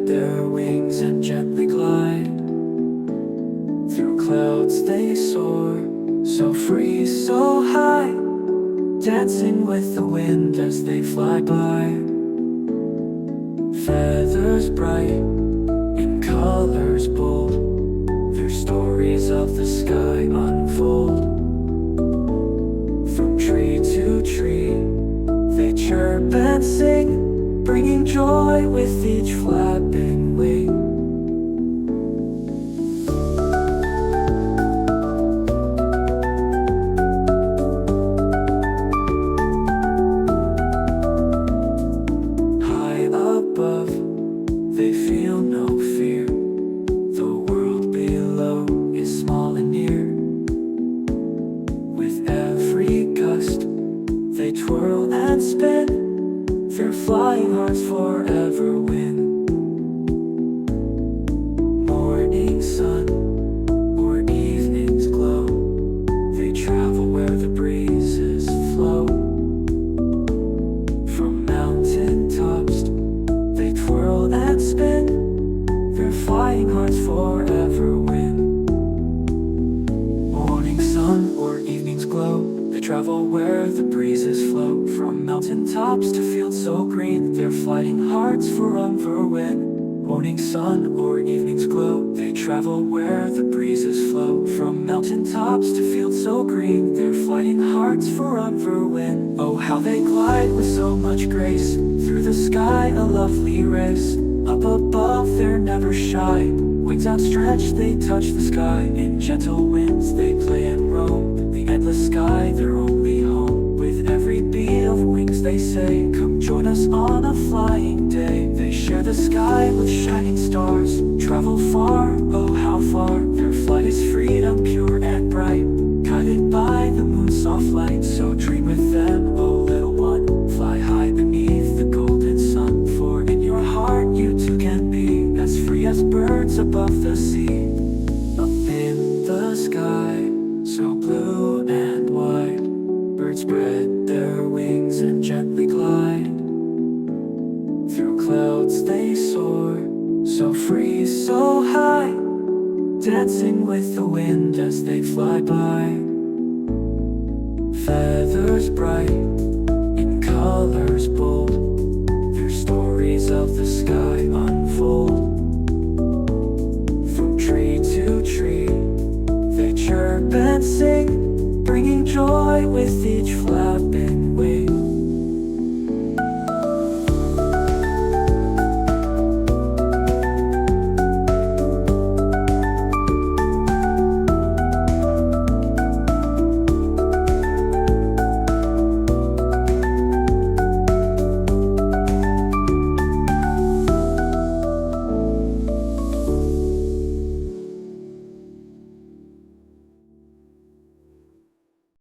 their wings and gently glide. Through clouds they soar, so free, so high, dancing with the wind as they fly by. Feathers bright, in colors bold, their stories of the sky unfold. From tree to tree, they chirp and sing, bringing joy with each flapping wing. High above, they feel no fear. The world below is small and near. With every gust, they twirl and spin, their flying hearts forever win. Morning sun or evening's glow, they travel where the breezes flow. From mountain tops, they twirl and spin, their flying hearts forever win. Morning sun or evening's glow, they travel where the breezes flow. From mountain tops to fields so green, their flying hearts forever win. Morning sun or evening's glow, they travel where the breezes flow. From mountain tops to fields so green, their flying hearts forever win. Oh, how they glide with so much grace, through the sky a lovely race. Up above they're never shy, wings outstretched they touch the sky. In gentle winds they play and roam, the endless sky their only home. With every beat of wings they say, come join us on a flying day. They share the sky with shining stars, travel far, oh how far. Their flight is freedom pure and bright, guided by the moon's soft light. So dream with them, oh little one, fly high beneath the golden sun. For in your heart you too can be as free as birds above the sea. Up in the sky, so blue and wide, birds spread their wings and gently glide. Through clouds they soar, so free, so high, dancing with the wind as they fly by. Feathers bright, in colors bold, their stories of the sky unfold.